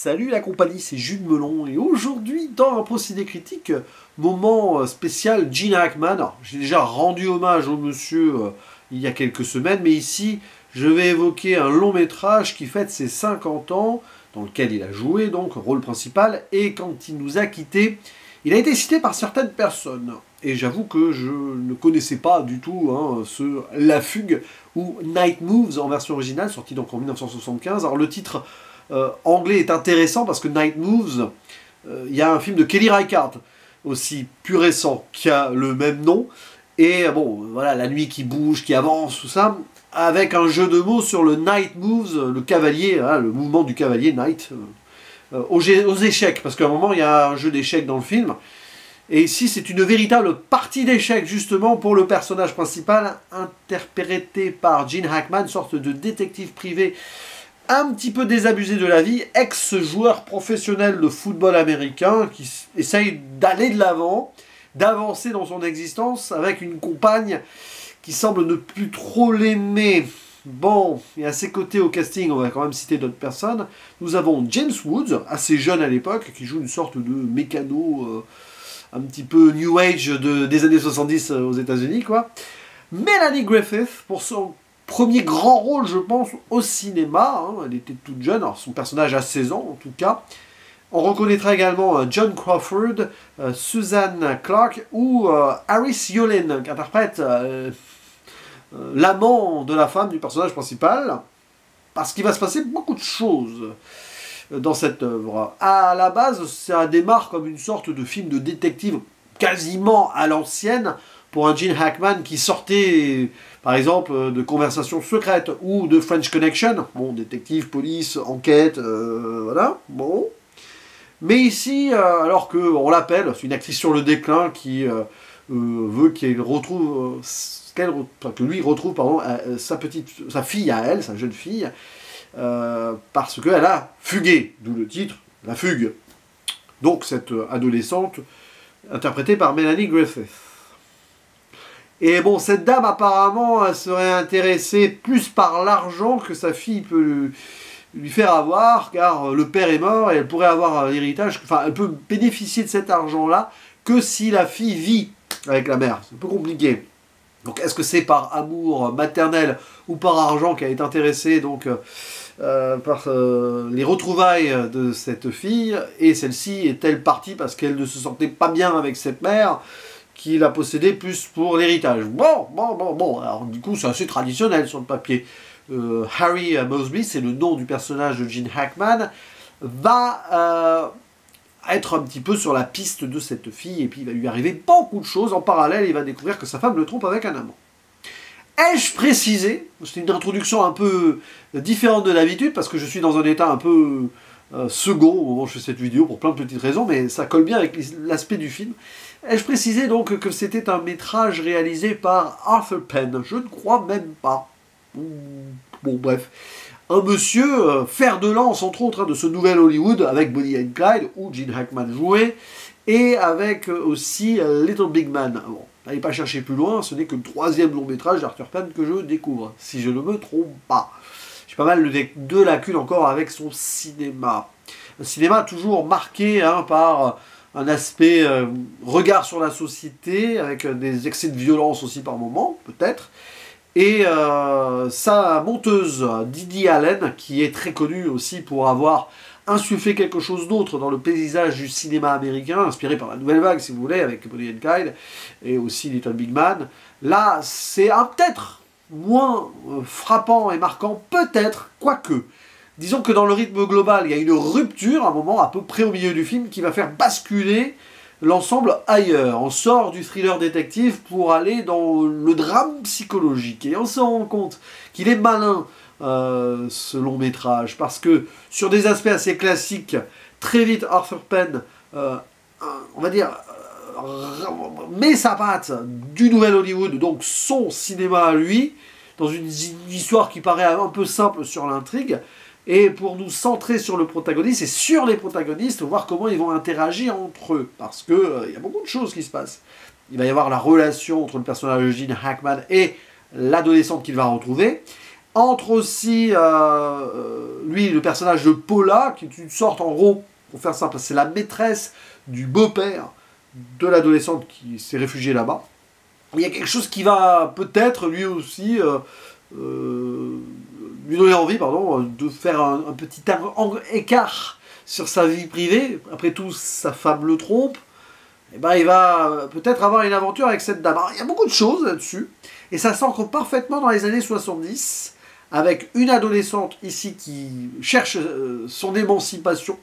Salut la compagnie, c'est Jules Melon et aujourd'hui dans un procédé critique, moment spécial Gene Hackman. Alors, j'ai déjà rendu hommage au monsieur il y a quelques semaines, mais ici je vais évoquer un long métrage qui fête ses 50 ans, dans lequel il a joué donc rôle principal, et quand il nous a quittés, il a été cité par certaines personnes. Et j'avoue que je ne connaissais pas du tout La Fugue ou Night Moves en version originale, sorti donc en 1975. Alors le titre anglais est intéressant parce que Night Moves, il y a un film de Kelly Reichardt, aussi plus récent, qui a le même nom. Et bon, voilà, la nuit qui bouge, qui avance, tout ça, avec un jeu de mots sur le Night Moves, le cavalier, le mouvement du cavalier, Night, aux échecs. Parce qu'à un moment, il y a un jeu d'échecs dans le film. Et ici, c'est une véritable partie d'échecs, justement, pour le personnage principal, interprété par Gene Hackman, sorte de détective privé un petit peu désabusé de la vie, ex-joueur professionnel de football américain, qui essaye d'aller de l'avant, d'avancer dans son existence, avec une compagne qui semble ne plus trop l'aimer. Bon, et à ses côtés au casting, on va quand même citer d'autres personnes. Nous avons James Woods, assez jeune à l'époque, qui joue une sorte de mécano un petit peu New Age des années 70 aux États-Unis, quoi. Melanie Griffith, pour son premier grand rôle, je pense, au cinéma. Elle était toute jeune, alors son personnage a 16 ans en tout cas. On reconnaîtra également John Crawford, Suzanne Clark ou Harris Yulin, qui interprète l'amant de la femme du personnage principal. Parce qu'il va se passer beaucoup de choses dans cette œuvre. À la base, ça démarre comme une sorte de film de détective quasiment à l'ancienne, pour un Gene Hackman qui sortait, par exemple, de Conversations secrètes ou de French Connection. Bon, détective, police, enquête, voilà, bon. Mais ici, alors qu'on l'appelle, c'est une actrice sur le déclin qui veut qu'il retrouve, que lui retrouve, pardon, sa fille à elle, sa jeune fille, parce qu'elle a fugué, d'où le titre, La Fugue. Donc cette adolescente, interprétée par Melanie Griffith. Et bon, cette dame, apparemment, elle serait intéressée plus par l'argent que sa fille peut lui faire avoir, car le père est mort et elle pourrait avoir l'héritage, enfin, elle peut bénéficier de cet argent-là que si la fille vit avec la mère. C'est un peu compliqué. Donc, est-ce que c'est par amour maternel ou par argent qu'elle est intéressée donc, par les retrouvailles de cette fille, et celle-ci est-elle partie parce qu'elle ne se sentait pas bien avec cette mère qui la possédait plus pour l'héritage. Bon, alors du coup c'est assez traditionnel sur le papier. Harry Mosby, c'est le nom du personnage de Gene Hackman, va être un petit peu sur la piste de cette fille, et puis il va lui arriver beaucoup de choses. En parallèle, il va découvrir que sa femme le trompe avec un amant. Ai-je précisé, c'est une introduction un peu différente de d'habitude, parce que je suis dans un état un peu second au moment où je fais cette vidéo, pour plein de petites raisons, mais ça colle bien avec l'aspect du film. Ai-je précisé donc que c'était un métrage réalisé par Arthur Penn? Je ne crois même pas. Bon, bref. Un monsieur, fer de lance, entre autres, de ce nouvel Hollywood, avec Bonnie and Clyde, où Gene Hackman jouait, et avec aussi Little Big Man. Bon, n'allez pas chercher plus loin, ce n'est que le troisième long métrage d'Arthur Penn que je découvre, si je ne me trompe pas. J'ai pas mal de lacunes encore avec son cinéma. Un cinéma toujours marqué par un aspect regard sur la société, avec des excès de violence aussi par moment, peut-être. Et sa monteuse, Didi Allen, qui est très connue aussi pour avoir insufflé quelque chose d'autre dans le paysage du cinéma américain, inspiré par la Nouvelle Vague, si vous voulez, avec Bonnie and Clyde, et aussi Little Big Man. Là, c'est peut-être moins frappant et marquant, peut-être, quoique. Disons que dans le rythme global, il y a une rupture, à un moment à peu près au milieu du film, qui va faire basculer l'ensemble ailleurs. On sort du thriller détective pour aller dans le drame psychologique. Et on se rend compte qu'il est malin, ce long métrage, parce que sur des aspects assez classiques, très vite Arthur Penn, on va dire, met sa patte du nouvel Hollywood, donc son cinéma à lui, dans une histoire qui paraît un peu simple sur l'intrigue, et pour nous centrer sur le protagoniste et sur les protagonistes, voir comment ils vont interagir entre eux. Parce qu'il y a beaucoup de choses qui se passent. Il va y avoir la relation entre le personnage de Gene Hackman et l'adolescente qu'il va retrouver. Entre aussi, lui, le personnage de Paula, qui est une sorte, en gros, pour faire simple, c'est la maîtresse du beau-père de l'adolescente qui s'est réfugiée là-bas. Il y a quelque chose qui va peut-être, lui aussi, lui donner envie, pardon, de faire un petit écart sur sa vie privée. Après tout, sa femme le trompe. Et ben, il va peut-être avoir une aventure avec cette dame. Alors, il y a beaucoup de choses là-dessus. Et ça s'ancre parfaitement dans les années 70, avec une adolescente ici qui cherche son émancipation,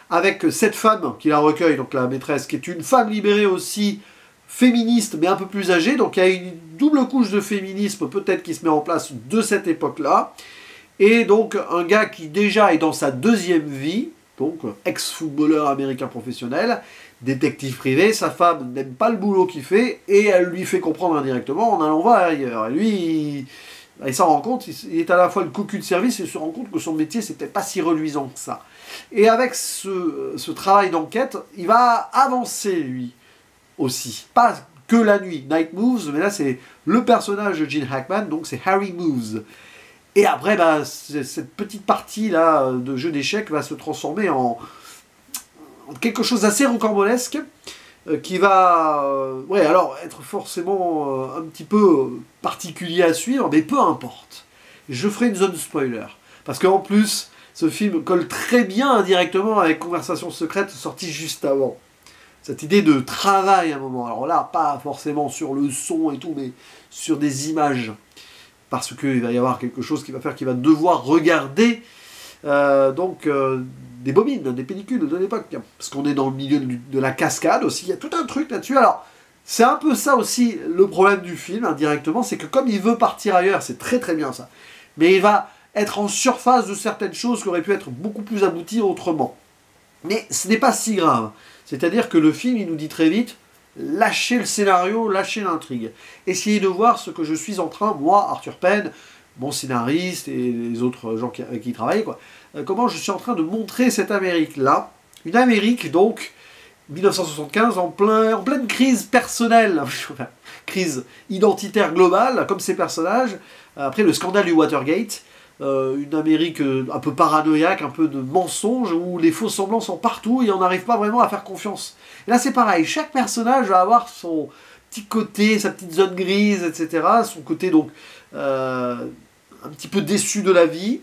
avec cette femme qui la recueille, donc la maîtresse, qui est une femme libérée aussi, féministe, mais un peu plus âgée. Donc il y a une double couche de féminisme peut-être qui se met en place de cette époque-là. Et donc un gars qui déjà est dans sa deuxième vie, donc ex-footballeur américain professionnel, détective privé, sa femme n'aime pas le boulot qu'il fait, et elle lui fait comprendre indirectement en allant voir ailleurs. Et lui, il s'en rend compte, il est à la fois le cocu de service, et il se rend compte que son métier, c'est peut-être pas si reluisant que ça. Et avec ce travail d'enquête, il va avancer, lui, aussi. Pas que la nuit, Night Moves, mais là, c'est le personnage de Gene Hackman, donc c'est Harry Moves. Et après, bah, cette petite partie-là de jeu d'échecs va se transformer en quelque chose d'assez rocambolesque, qui va ouais, alors être forcément un petit peu particulier à suivre, mais peu importe. Je ferai une zone spoiler. Parce qu'en plus, ce film colle très bien indirectement avec Conversation secrète sortie juste avant. Cette idée de travail à un moment. Alors là, pas forcément sur le son et tout, mais sur des images. Parce qu'il va y avoir quelque chose qui va faire qu'il va devoir regarder des bobines, des pellicules de l'époque. Parce qu'on est dans le milieu de la cascade aussi. Il y a tout un truc là-dessus. Alors, c'est un peu ça aussi le problème du film, indirectement. C'est que comme il veut partir ailleurs, c'est très très bien ça. Mais il va être en surface de certaines choses qui auraient pu être beaucoup plus abouties autrement. Mais ce n'est pas si grave. C'est-à-dire que le film, il nous dit très vite, lâchez le scénario, lâchez l'intrigue. Essayez de voir ce que je suis en train, moi, Arthur Penn, mon scénariste et les autres gens avec qui il travaille, quoi, comment je suis en train de montrer cette Amérique-là. Une Amérique, donc, 1975, en pleine crise personnelle, crise identitaire globale, comme ces personnages, après le scandale du Watergate, une Amérique un peu paranoïaque, un peu de mensonge, où les faux semblants sont partout et on n'arrive pas vraiment à faire confiance. Et là c'est pareil, chaque personnage va avoir son petit côté, sa petite zone grise, etc. Son côté donc un petit peu déçu de la vie.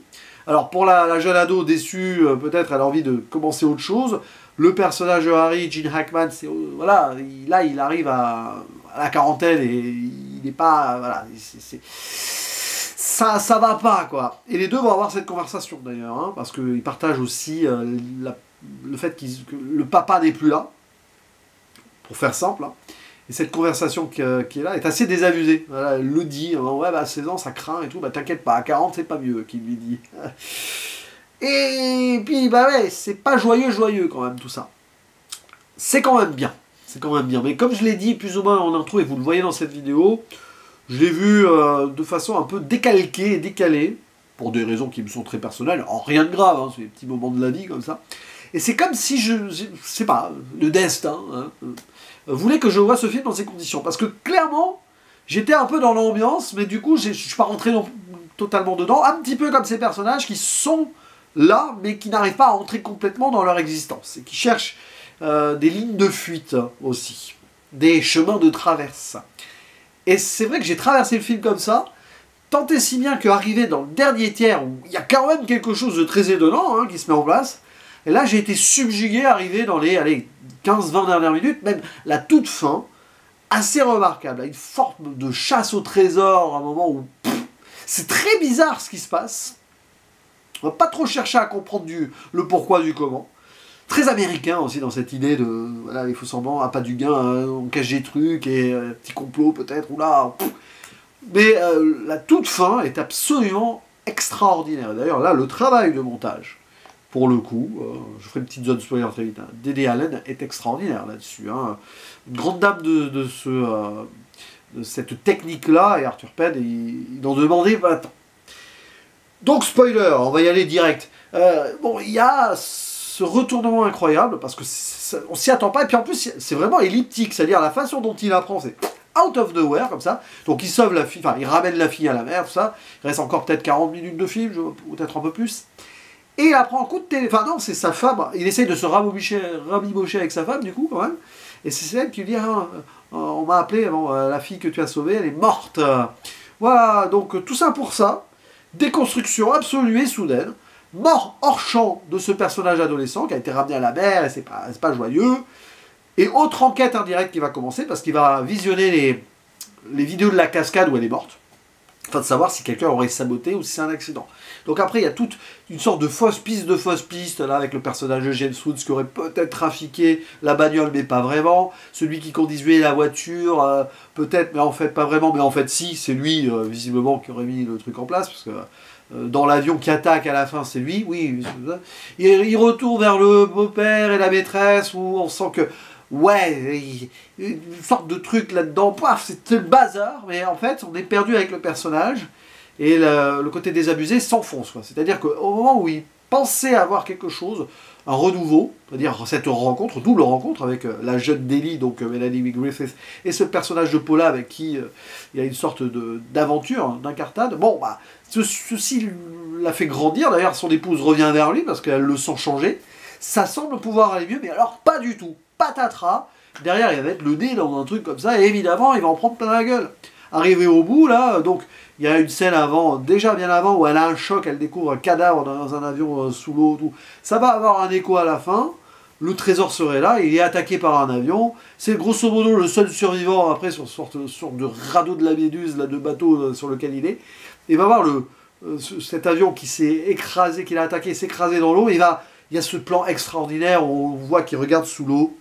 Alors pour la jeune ado déçue, peut-être elle a envie de commencer autre chose. Le personnage de Harry, Gene Hackman, voilà, là il arrive à la quarantaine et il n'est pas... Voilà, ça va pas, quoi. Et les deux vont avoir cette conversation, d'ailleurs, hein, parce qu'ils partagent aussi le fait que le papa n'est plus là, pour faire simple. Hein. Et cette conversation qui est là est assez désabusée. Voilà, elle le dit, hein, ouais, bah, à 16 ans, ça craint et tout, bah t'inquiète pas, à 40, c'est pas mieux, qu'il lui dit. Et puis, bah ouais, c'est pas joyeux, quand même, tout ça. C'est quand même bien. C'est quand même bien. Mais comme je l'ai dit plus ou moins en intro, et vous le voyez dans cette vidéo, je l'ai vu de façon un peu décalquée et décalée, pour des raisons qui me sont très personnelles, en rien de grave, hein, c'est des petits moments de la vie comme ça. Et c'est comme si je sais pas, le destin hein, voulait que je voie ce film dans ces conditions. Parce que clairement, j'étais un peu dans l'ambiance, mais du coup, je suis pas rentré totalement dedans, un petit peu comme ces personnages qui sont là, mais qui n'arrivent pas à entrer complètement dans leur existence, et qui cherchent des lignes de fuite aussi, des chemins de traverse. Et c'est vrai que j'ai traversé le film comme ça, tant et si bien qu'arrivé dans le dernier tiers, où il y a quand même quelque chose de très étonnant hein, qui se met en place, et là j'ai été subjugué, arrivé dans les 15-20 dernières minutes, même la toute fin, assez remarquable, une forme de chasse au trésor, un moment où c'est très bizarre ce qui se passe. On va pas trop chercher à comprendre le pourquoi du comment. Très américain aussi dans cette idée de voilà, les faux semblants, pas du gain, on cache des trucs et petit complot peut-être, ou là. Mais la toute fin est absolument extraordinaire. D'ailleurs, là, le travail de montage, pour le coup, je ferai une petite zone spoiler très vite, hein, D.D. Allen est extraordinaire là-dessus. Hein. Une grande dame de cette technique-là, et Arthur Penn, il en demandait 20 ans. Donc, spoiler, on va y aller direct. Bon, il y a ce retournement incroyable, parce que on s'y attend pas, et puis en plus, c'est vraiment elliptique, c'est-à-dire la façon dont il apprend, c'est out of nowhere, comme ça. Donc il sauve la fille, enfin il ramène la fille à la mer, tout ça. Il reste encore peut-être 40 minutes de film, peut-être un peu plus. Et il apprend un coup de téléphone. Enfin non, c'est sa femme. Il essaye de se rabibocher avec sa femme, du coup, quand même. Et c'est elle qui lui dit, ah, on m'a appelé, bon, la fille que tu as sauvée, elle est morte. Voilà, donc tout ça pour ça. Déconstruction absolue et soudaine. Mort hors champ de ce personnage adolescent qui a été ramené à la mer, et c'est pas joyeux. Et autre enquête indirecte qui va commencer, parce qu'il va visionner les vidéos de la cascade où elle est morte, afin de savoir si quelqu'un aurait saboté ou si c'est un accident. Donc après, il y a toute une sorte de fausse piste, là, avec le personnage de James Woods qui aurait peut-être trafiqué la bagnole, mais pas vraiment. Celui qui conduisait la voiture, peut-être, mais en fait pas vraiment, mais en fait si, c'est lui, visiblement, qui aurait mis le truc en place, parce que dans l'avion qui attaque à la fin, c'est lui, oui. Il retourne vers le beau-père et la maîtresse, où on sent que, ouais, une sorte de truc là-dedans, paf, c'est le bazar, mais en fait, on est perdu avec le personnage, et le côté désabusé s'enfonce. C'est-à-dire qu'au moment où il pensait avoir quelque chose, un renouveau, c'est-à-dire cette rencontre, double rencontre avec la jeune Delhi, donc Melanie Griffith, et ce personnage de Paula avec qui il y a une sorte d'aventure, d'incartade, bon, bah, ceci l'a fait grandir, d'ailleurs son épouse revient vers lui parce qu'elle le sent changer, ça semble pouvoir aller mieux, mais alors pas du tout, patatras, derrière il va mettre le nez dans un truc comme ça, et évidemment il va en prendre plein la gueule. Arrivé au bout, là, donc, il y a une scène avant, déjà bien avant, où elle a un choc, elle découvre un cadavre dans un avion sous l'eau, tout. Ça va avoir un écho à la fin, le trésor serait là, il est attaqué par un avion, c'est grosso modo le seul survivant, après, sur une sorte de radeau de la Méduse, là, de bateau sur lequel il est, et va voir cet avion qui s'est écrasé, qui l'a attaqué, s'écraser dans l'eau, il y a ce plan extraordinaire où on voit qu'il regarde sous l'eau,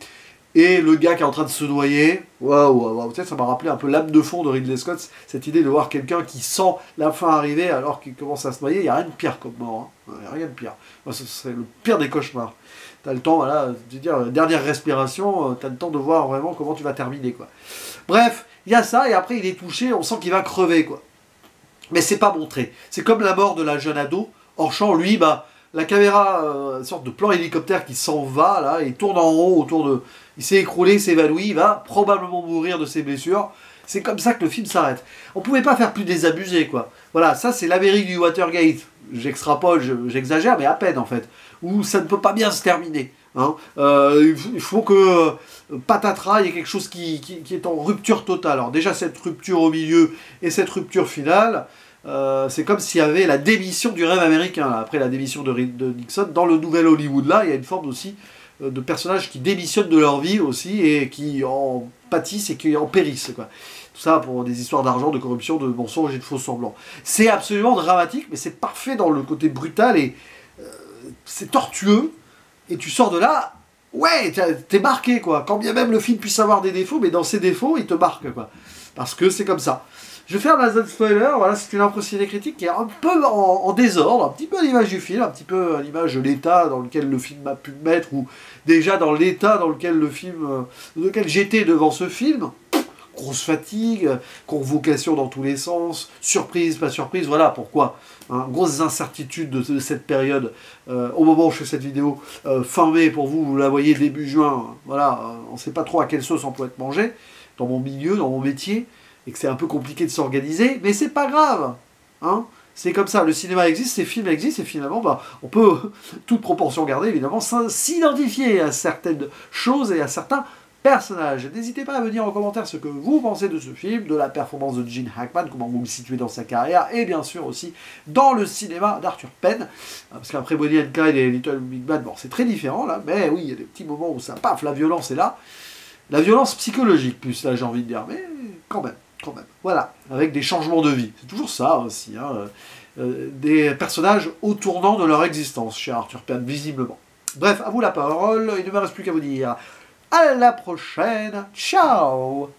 et le gars qui est en train de se noyer, waouh, ça m'a rappelé un peu l'âme de fond de Ridley Scott, cette idée de voir quelqu'un qui sent la fin arriver alors qu'il commence à se noyer, il n'y a rien de pire comme mort, hein. Il n'y a rien de pire. Moi, ce serait le pire des cauchemars. Tu as le temps, voilà, de dire, dernière respiration, tu as le temps de voir vraiment comment tu vas terminer, quoi. Bref, il y a ça, et après il est touché, on sent qu'il va crever, quoi. Mais c'est pas montré. C'est comme la mort de la jeune ado, hors champ, lui, bah, la caméra, une sorte de plan hélicoptère qui s'en va, là, il tourne en rond autour de... Il s'est écroulé, il s'est évanoui, il va probablement mourir de ses blessures. C'est comme ça que le film s'arrête. On pouvait pas faire plus désabusé, quoi. Voilà, ça c'est l'Amérique du Watergate. J'extrapole, j'exagère, mais à peine, en fait. Où ça ne peut pas bien se terminer. Hein. Il faut que patatras, il y ait quelque chose qui est en rupture totale. Alors déjà, cette rupture au milieu et cette rupture finale... c'est comme s'il y avait la démission du rêve américain, là, après la démission de Nixon. Dans le nouvel Hollywood, là, il y a une forme aussi de personnages qui démissionnent de leur vie aussi, et qui en pâtissent et qui en périssent, quoi. Tout ça pour des histoires d'argent, de corruption, de mensonges et de faux semblants. C'est absolument dramatique, mais c'est parfait dans le côté brutal, et c'est tortueux, et tu sors de là, ouais, t'es marqué, quoi. Quand bien même le film puisse avoir des défauts, mais dans ses défauts, il te marque, quoi. Parce que c'est comme ça. Je vais faire ma zone spoiler, voilà, c'est une impression des critiques qui est un peu en désordre, un petit peu à l'image du film, un petit peu à l'image de l'état dans lequel le film a pu me mettre, ou déjà dans l'état dans lequel j'étais devant ce film. Grosse fatigue, convocation dans tous les sens, surprise, pas surprise, voilà pourquoi. Hein, grosses incertitudes de cette période, au moment où je fais cette vidéo, fin mai pour vous, vous la voyez début juin, voilà, on ne sait pas trop à quelle sauce on peut être mangé, dans mon milieu, dans mon métier, et que c'est un peu compliqué de s'organiser, mais c'est pas grave, hein. C'est comme ça, le cinéma existe, ces films existent, et finalement, bah, on peut, toute proportion gardée, évidemment, s'identifier à certaines choses et à certains personnages. N'hésitez pas à me dire en commentaire ce que vous pensez de ce film, de la performance de Gene Hackman, comment vous le situez dans sa carrière, et bien sûr aussi dans le cinéma d'Arthur Penn, parce qu'après Bonnie and Clyde et Little Big Bad, bon, c'est très différent, là, mais oui, il y a des petits moments où ça, paf, la violence est là, la violence psychologique plus, là, j'ai envie de dire, mais quand même. Voilà, avec des changements de vie. C'est toujours ça aussi, hein. Des personnages au tournant de leur existence chez Arthur Penn, visiblement. Bref, à vous la parole, il ne me reste plus qu'à vous dire à la prochaine, ciao.